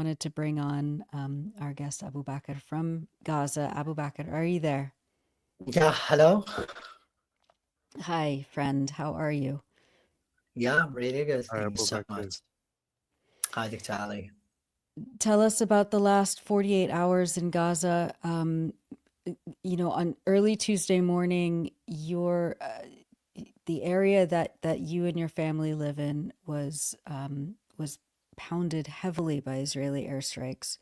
wanted to bring on our guest Abubaker from Gaza. Abubaker, are you there? Yeah, hello. Hi, friend. How are you? Yeah, really good. Hi, Thank you so Abubaker. much. Hi, Dr. Ali. Tell us about the last 48 hours in Gaza. On early Tuesday morning, the area that you and your family live in was pounded heavily by Israeli airstrikes.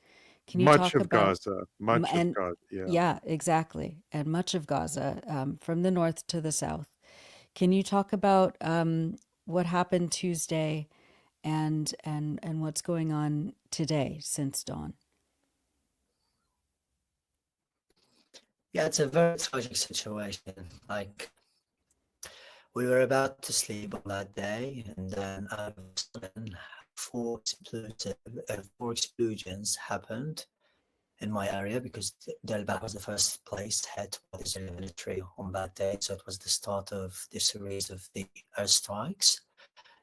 Can you Much talk of about Gaza, much of and Gaza, yeah. yeah, exactly, and much of Gaza, from the north to the south. Can you talk about what happened Tuesday and what's going on today since dawn? Yeah, it's a very tragic situation. Like, we were about to sleep on that day, and then out of a sudden, four explosions happened in my area because Delbach was the first place hit by the Israeli military on that day. So it was the start of the series of the airstrikes.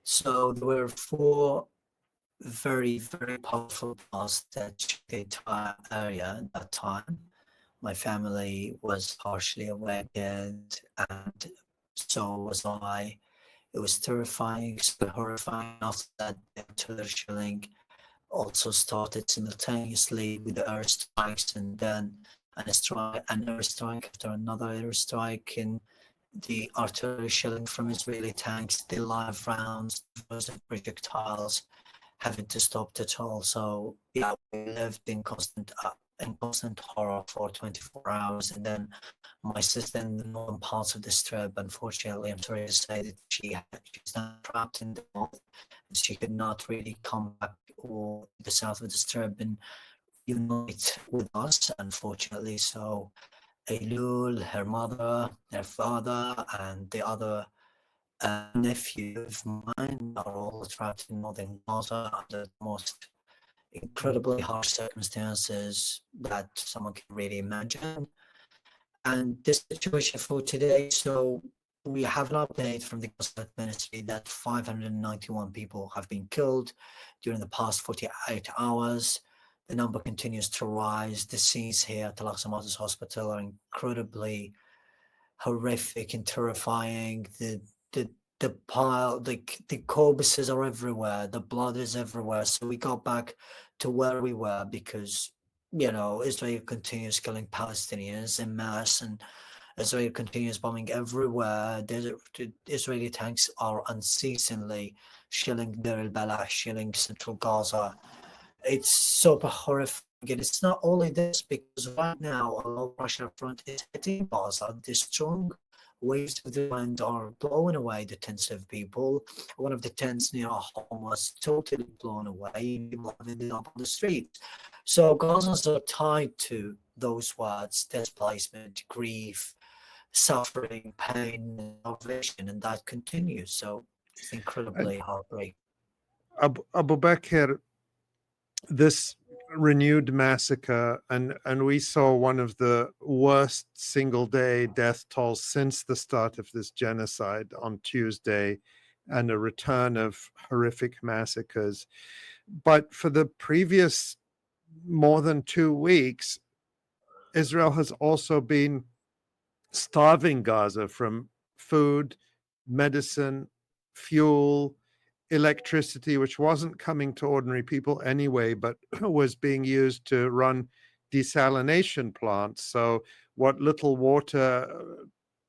So there were four very, very powerful blasts that shook the entire area at that time. My family was partially awakened, and so was I. It was terrifying, so horrifying. After that, the artillery shelling also started simultaneously with the airstrikes, and then an airstrike after another airstrike, and the artillery shelling from Israeli tanks, the live rounds, the projectiles, having to stop it all. So yeah, we lived in constant horror for 24 hours. And then my sister in the northern parts of the strip, unfortunately, I'm sorry to say that she's now trapped in the north, and she could not really come back or the south of the strip and unite with us, unfortunately. So Elul, her mother, her father, and the other nephew of mine are all trapped in northern Gaza under the most incredibly harsh circumstances that someone can really imagine. And this situation for today, so we have an update from the Gaza Ministry that 591 people have been killed during the past 48 hours. The number continues to rise. The scenes here at Al-Aqsa Hospital are incredibly horrific and terrifying. The the pile, the corpses are everywhere. The blood is everywhere. So we got back to where we were because Israel continues killing Palestinians en masse, and Israel continues bombing everywhere. The Israeli tanks are unceasingly shelling Deir al-Balah, shelling central Gaza. It's super horrifying. And it's not only this, because right now a low pressure front is hitting Gaza. The strong waves of the wind are blowing away the tents of people. One of the tents near our home was totally blown away. People have ended up on the street. So Gazans are tied to those words: displacement, grief, suffering, pain, and starvation, and that continues. So it's And incredibly heartbreaking. Abu Bakr, this renewed massacre, and we saw one of the worst single-day death tolls since the start of this genocide on Tuesday, and a return of horrific massacres. But for the previous more than 2 weeks, Israel has also been starving Gaza from food, medicine, fuel, electricity, which wasn't coming to ordinary people anyway, but was being used to run desalination plants. So, what little water,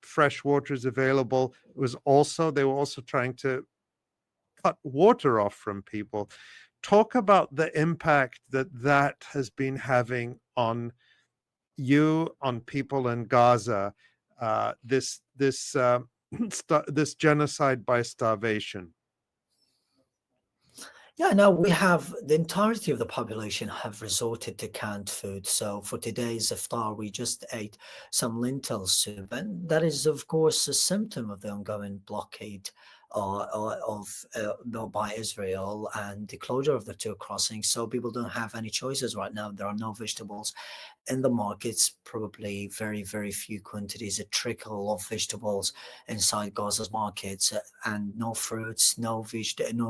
fresh water is available, they were also trying to cut water off from people. Talk about the impact that has been having on you, on people in Gaza, this genocide by starvation. Yeah, now we have the entirety of the population have resorted to canned food. So for today's iftar, we just ate some lentil soup, and that is, of course, a symptom of the ongoing blockade by Israel and the closure of the two crossings. So people don't have any choices right now. There are no vegetables in the markets, probably very, very few quantities, a trickle of vegetables inside Gaza's markets, and no fruits, no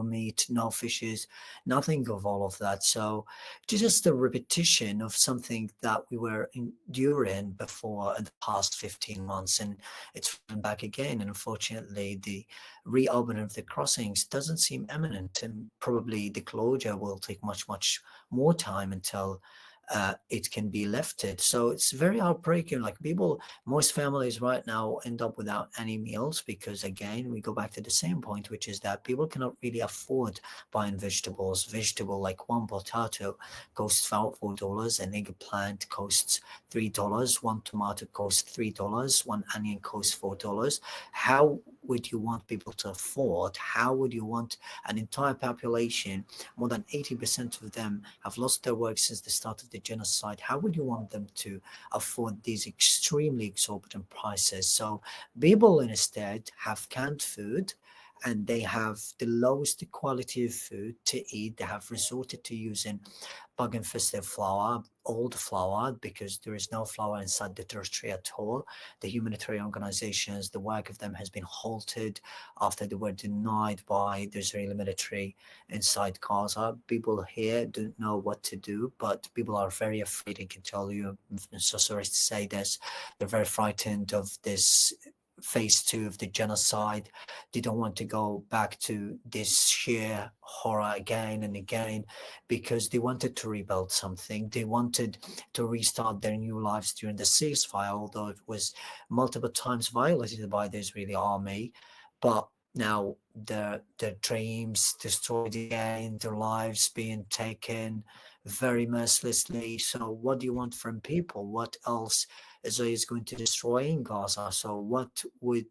meat, no fishes, nothing of all of that. So it's just a repetition of something that we were enduring before in the past 15 months, and it's back again. And unfortunately, the reopening of the crossings doesn't seem imminent, and probably the closure will take much, much more time until it can be lifted. So it's very heartbreaking. Like people, most families right now end up without any meals because, again, we go back to the same point, which is that people cannot really afford buying vegetables. Vegetable like one potato costs $4, an eggplant costs $3, one tomato costs $3, one onion costs $4. How would you want people to afford? How would you want an entire population, more than 80% of them have lost their work since the start of the genocide? How would you want them to afford these extremely exorbitant prices? So people instead have canned food, and they have the lowest quality of food to eat. They have resorted to using bug-infested flour, old flour, because there is no flour inside the territory at all. The humanitarian organizations, the work of them has been halted after they were denied by the Israeli military inside Gaza. People here don't know what to do, but people are very afraid. I can tell you, I'm so sorry to say this, they're very frightened of this phase two of the genocide. They don't want to go back to this sheer horror again and again, because they wanted to rebuild something. They wanted to restart their new lives during the ceasefire, although it was multiple times violated by the Israeli army. But now their dreams destroyed again, their lives being taken very mercilessly. So what do you want from people? What else Israel is going to destroy in Gaza? So what would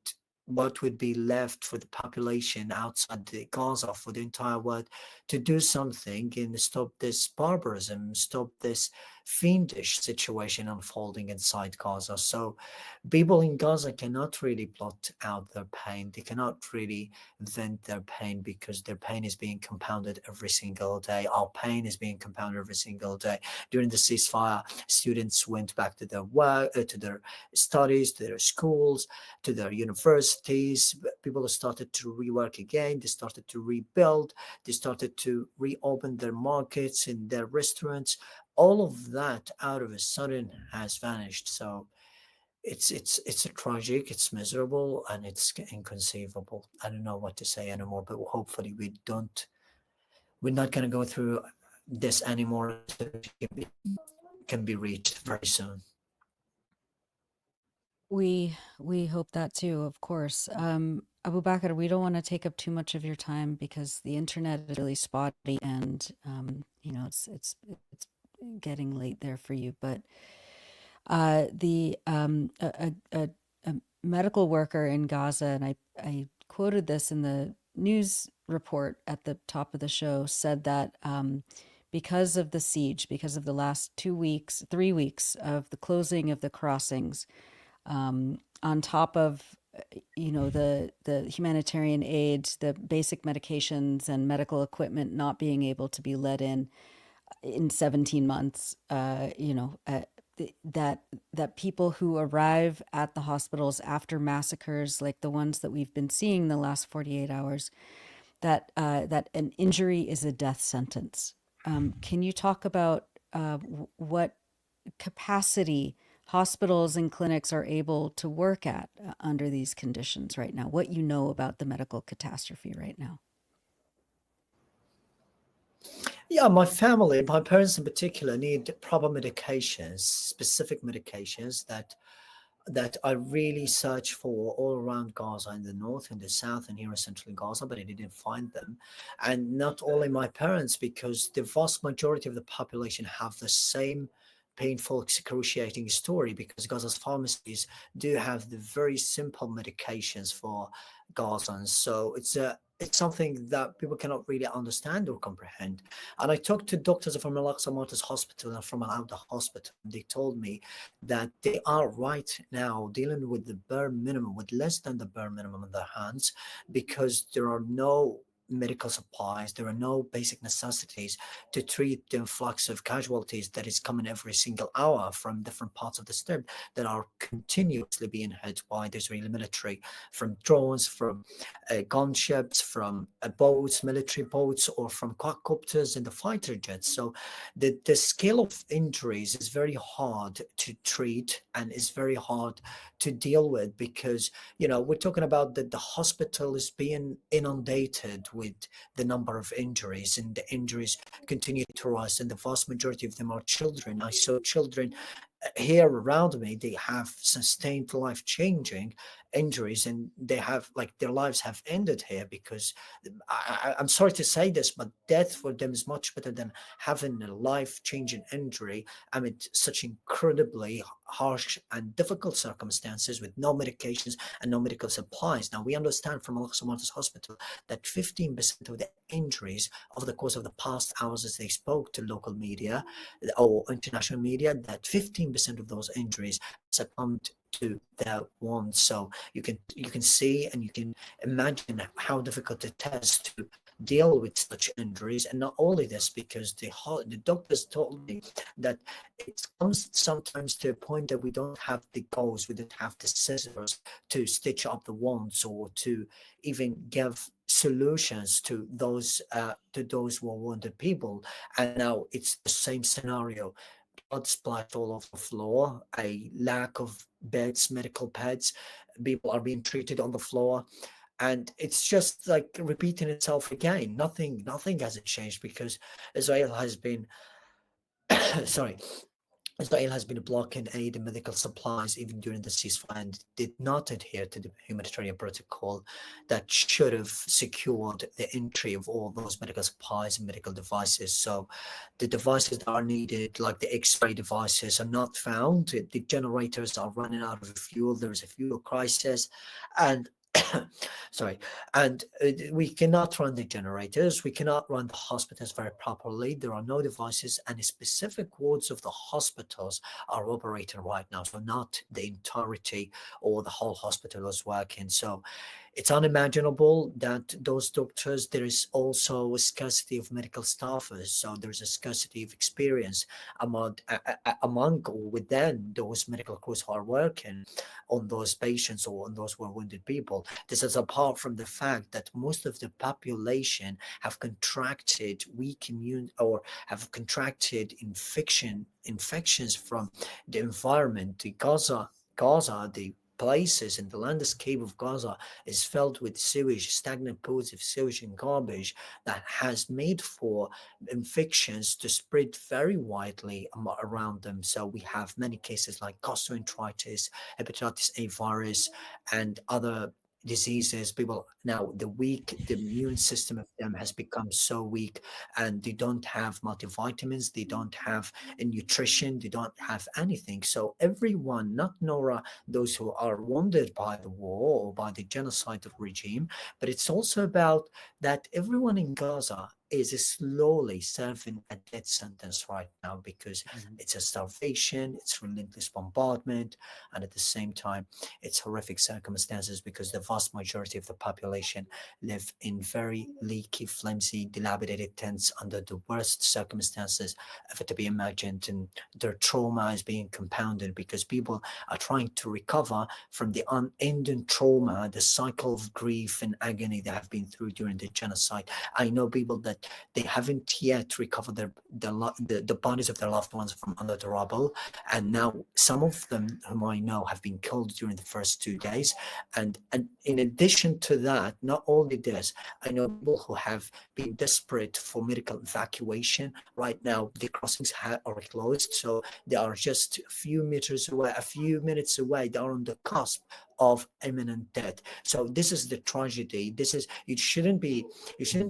be left for the population outside the Gaza, for the entire world, to do something and stop this barbarism, stop this fiendish situation unfolding inside Gaza? So people in Gaza cannot really blot out their pain. They cannot really vent their pain, because their pain is being compounded every single day. Our pain is being compounded every single day. During the ceasefire, students went back to their work, to their studies, to their schools, to their universities. People started to rework again. They started to rebuild. They started to reopen their markets and their restaurants. All of that out of a sudden has vanished. So it's a tragic, it's miserable, and it's inconceivable. I don't know what to say anymore, but hopefully we're not going to go through this anymore. It can be reached very soon. We hope that too, of course. Abubaker, we don't want to take up too much of your time because the internet is really spotty, and it's getting late there for you. But the a medical worker in Gaza, and I quoted this in the news report at the top of the show, said that because of the siege, because of the last 2 weeks, 3 weeks of the closing of the crossings, on top of the humanitarian aid, the basic medications and medical equipment not being able to be let in 17 months, that people who arrive at the hospitals after massacres like the ones that we've been seeing the last 48 hours, that an injury is a death sentence. Can you talk about what capacity hospitals and clinics are able to work at under these conditions right now? What you know about the medical catastrophe right now? Yeah, my family, my parents in particular, need proper medications, specific medications that I really searched for all around Gaza, in the north, in the south, and here in central Gaza, but I didn't find them. And not only my parents, because the vast majority of the population have the same painful, excruciating story, because Gaza's pharmacies do have the very simple medications for Gazans. So it's a it's something that people cannot really understand or comprehend. And I talked to doctors from Al-Aqsa Martyrs Hospital and from Al-Awda Hospital. And they told me that they are right now dealing with the bare minimum, with less than the bare minimum in their hands, because there are no medical supplies, there are no basic necessities to treat the influx of casualties that is coming every single hour from different parts of the strip that are continuously being hit by the Israeli military, from drones, from gunships, from boats, military boats, or from quadcopters and the fighter jets. So the scale of injuries is very hard to treat and is very hard to deal with, because we're talking about that the hospital is being inundated with the number of injuries, and the injuries continue to rise, and the vast majority of them are children. I saw children here around me, they have sustained life-changing injuries, and they have, like, their lives have ended here, because I'm sorry to say this, but death for them is much better than having a life-changing injury amid such incredibly harsh and difficult circumstances with no medications and no medical supplies. Now, we understand from Al-Aqsa Martyrs Hospital that 15% of the injuries over the course of the past hours, as they spoke to local media or international media, that 15% of those injuries succumbed to their wounds. So you can see and you can imagine how difficult it is to deal with such injuries. And not only this, because the doctors told me that it comes sometimes to a point that we don't have the gauze, we don't have the scissors to stitch up the wounds, or to even give solutions to those who are wounded people. And now it's the same scenario: blood splashed all over the floor, a lack of beds, medical beds, people are being treated on the floor, and it's just like repeating itself again. Nothing hasn't changed, because Israel has been sorry, Israel has been blocking aid and medical supplies even during the ceasefire, and did not adhere to the humanitarian protocol that should have secured the entry of all those medical supplies and medical devices. So the devices that are needed, like the X-ray devices, are not found. The generators are running out of fuel. There is a fuel crisis, and sorry, and we cannot run the generators, we cannot run the hospitals very properly. There are no devices, and specific wards of the hospitals are operating right now, so not the entirety or the whole hospital is working. So it's unimaginable that those doctors, there is also a scarcity of medical staffers, so there's a scarcity of experience among or within those medical crews who are working on those patients or on those who are wounded people. This is apart from the fact that most of the population have contracted weak immune, or have contracted infections from the environment. Gaza, the places in the landscape of Gaza is filled with sewage, stagnant pools of sewage and garbage that has made for infections to spread very widely around them. So we have many cases like gastroenteritis, hepatitis A virus, and other diseases. People now, the immune system of them has become so weak, and they don't have multivitamins, they don't have nutrition, they don't have anything. So everyone, not Nora, those who are wounded by the war or by the genocidal regime, but it's also about that everyone in Gaza is slowly serving a death sentence right now, because it's a starvation, it's relentless bombardment, and at the same time, it's horrific circumstances, because the vast majority of the population live in very leaky, flimsy, dilapidated tents under the worst circumstances ever to be imagined, and their trauma is being compounded because people are trying to recover from the unending trauma, the cycle of grief and agony they have been through during the genocide. I know people that they haven't yet recovered the bodies of their loved ones from under the rubble, and now some of them whom I know have been killed during the first 2 days. And in addition to that, not only this, I know people who have been desperate for medical evacuation. Right now, the crossings are closed, so they are just a few meters away, a few minutes away. They are on the cusp of imminent death. So this is the tragedy. This is, you shouldn't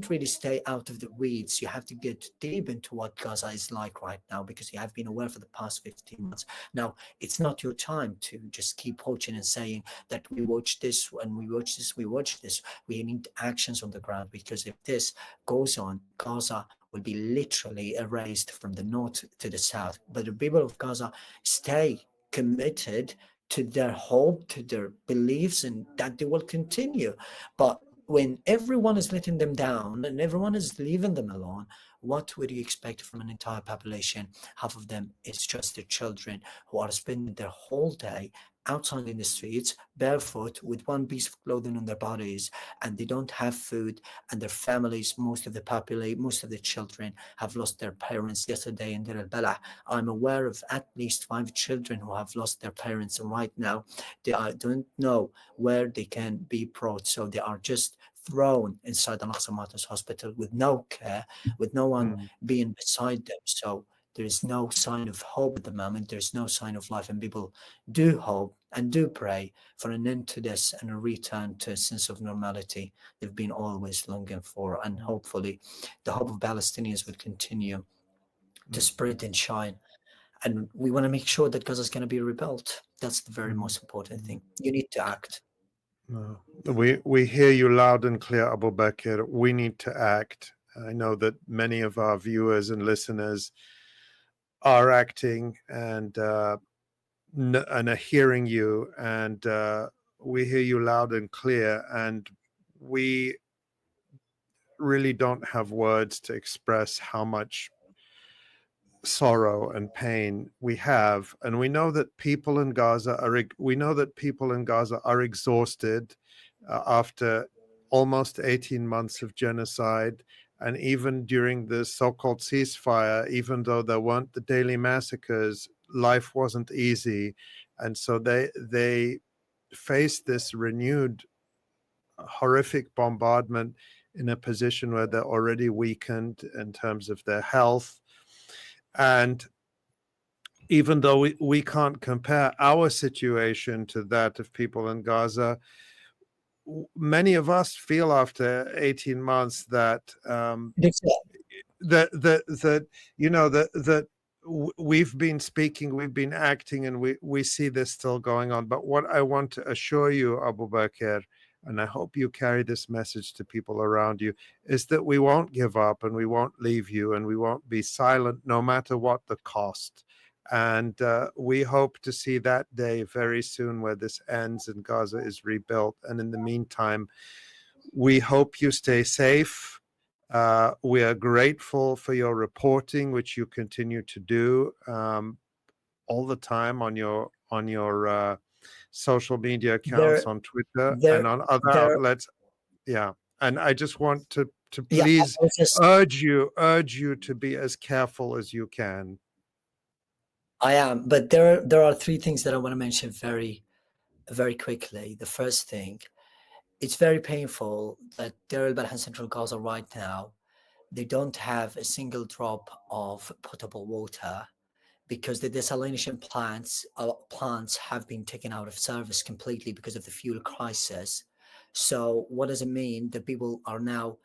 really stay out of the weeds. You have to get deep into what Gaza is like right now, because you have been aware for the past 15 months. Now, it's not your time to just keep watching and saying that we watch this and we watch this, we watch this. We need actions on the ground, because if this goes on, Gaza will be literally erased from the north to the south. But the people of Gaza stay committed to their hope, to their beliefs, and that they will continue. But when everyone is letting them down and everyone is leaving them alone, what would you expect from an entire population? Half of them is just their children, who are spending their whole day outside in the streets, barefoot, with one piece of clothing on their bodies, and they don't have food, and their families, most of the children have lost their parents yesterday in Deir al-Balah. I'm aware of at least 5 children who have lost their parents, and right now they don't know where they can be brought, so they are just thrown inside Al-Aqsa Martyrs Hospital with no care, with no one being beside them. So there is no sign of hope at the moment. There's no sign of life, and people do hope and do pray for an end to this and a return to a sense of normality they've been always longing for. And hopefully the hope of Palestinians will continue to spread and shine. And we want to make sure that Gaza is going to be rebuilt. That's the very most important thing. You need to act. No. We hear you loud and clear, Abubaker. We need to act. I know that many of our viewers and listeners are acting and are hearing you, and we hear you loud and clear, and we really don't have words to express how much sorrow and pain we have. And we know that people in Gaza are exhausted after almost 18 months of genocide. And even during the so-called ceasefire, even though there weren't the daily massacres, life wasn't easy. And so they faced this renewed horrific bombardment in a position where they're already weakened in terms of their health. And even though we can't compare our situation to that of people in Gaza, many of us feel after 18 months that we've been speaking, we've been acting, and we see this still going on. But what I want to assure you, Abubaker, and I hope you carry this message to people around you, is that we won't give up and we won't leave you and we won't be silent no matter what the cost. And we hope to see that day very soon where this ends and Gaza is rebuilt. And in the meantime, we hope you stay safe. We are grateful for your reporting, which you continue to do all the time on your social media accounts, on Twitter and on other outlets. Yeah. And I just want to please urge you to be as careful as you can. I am, but there are 3 things that I want to mention very, very quickly. The first thing, it's very painful that Deir al-Balah and Central Gaza right now, they don't have a single drop of potable water, because the desalination plants have been taken out of service completely because of the fuel crisis. So what does it mean? The people are now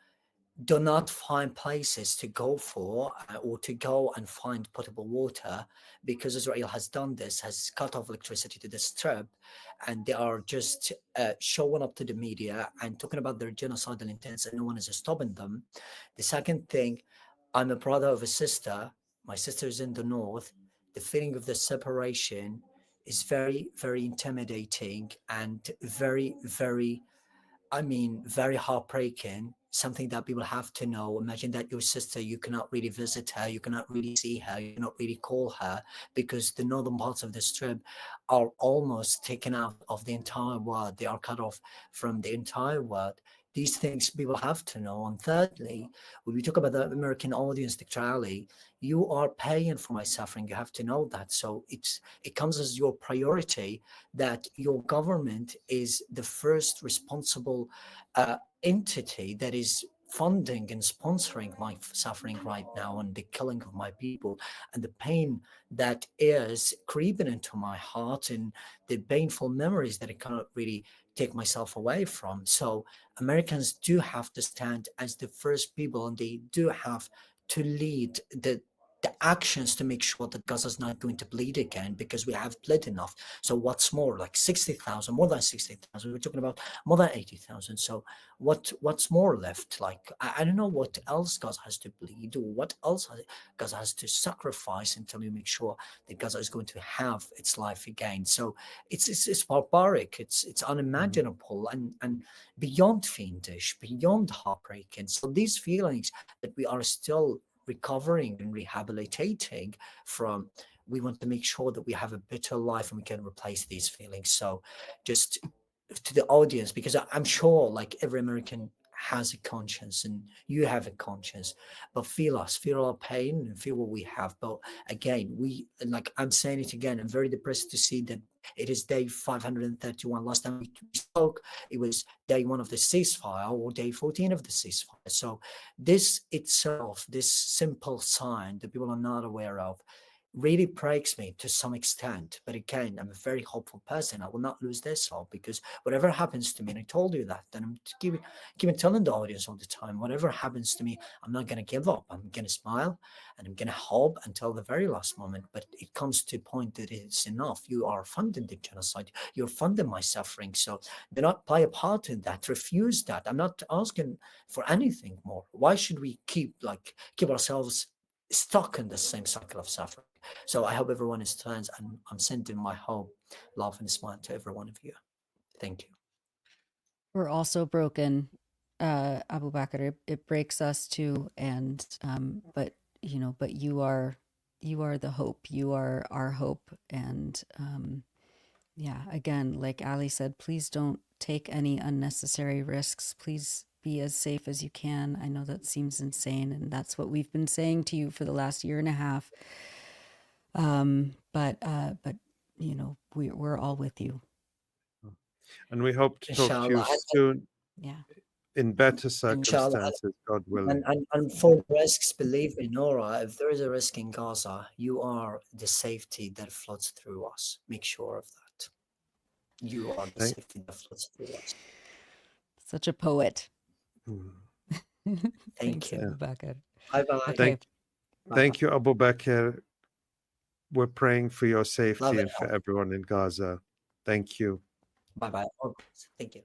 do not find places to go for or to go and find potable water, because Israel has done this, has cut off electricity to the strip, and they are just showing up to the media and talking about their genocidal intents, and no one is stopping them. The second thing, I'm a brother of a sister. My sister is in the north. The feeling of the separation is very, very intimidating and very, very, very heartbreaking. Something that people have to know. Imagine that your sister, you cannot really visit her, you cannot really see her, you cannot really call her, because the northern parts of the strip are almost taken out of the entire world. They are cut off from the entire world. These things people have to know. And thirdly, when we talk about the American audience, Dr. Ali, you are paying for my suffering. You have to know that. So it comes as your priority that your government is the first responsible entity that is funding and sponsoring my suffering right now and the killing of my people and the pain that is creeping into my heart and the painful memories that I cannot really take myself away from. So Americans do have to stand as the first people, and they do have to lead the actions to make sure that Gaza's not going to bleed again, because we have bled enough. So what's more, like 60,000, more than 60,000, we're talking about more than 80,000. So what's more left? Like, I don't know what else Gaza has to bleed, or what else Gaza has to sacrifice until you make sure that Gaza is going to have its life again. So it's barbaric, it's unimaginable, and beyond fiendish, beyond heartbreaking. So these feelings that we are still recovering and rehabilitating from, we want to make sure that we have a better life and we can replace these feelings. So just to the audience, because I'm sure like every American has a conscience and you have a conscience, but feel us, feel our pain and feel what we have. But again, like I'm saying it again, I'm very depressed to see that it is day 531. Last time we spoke, it was day 1 of the ceasefire, or day 14 of the ceasefire. So this itself, this simple sign that people are not aware of, really breaks me to some extent. But again, I'm a very hopeful person. I will not lose this hope, because whatever happens to me, and I told you that, and I'm keeping telling the audience all the time, whatever happens to me, I'm not going to give up. I'm going to smile and I'm going to hope until the very last moment. But it comes to a point that it's enough. You are funding the genocide. You're funding my suffering. So do not play a part in that. Refuse that. I'm not asking for anything more. Why should we keep ourselves stuck in the same cycle of suffering? So I hope everyone is turns, and I'm sending my hope, love, and smile to every one of you. Thank you. We're also broken, Abubaker. It breaks us too, and but but you are the hope. You are our hope, and yeah. Again, like Ali said, please don't take any unnecessary risks. Please be as safe as you can. I know that seems insane, and that's what we've been saying to you for the last year and a half. But we're all with you. And we hope to talk to you Inshallah. soon Yeah. in better Inshallah. circumstances, God willing. And for risks, believe me, Nora, if there is a risk in Gaza, you are the safety that floats through us. Make sure of that. You are the Thank, safety that floats through us. Such a poet. mm, Thank Thanks, you. yeah. Abubaker. Bye-bye. Okay. Thank you, Abubaker. We're praying for your Love safety and and for help. everyone in Gaza. Thank you. Bye-bye. Thank you.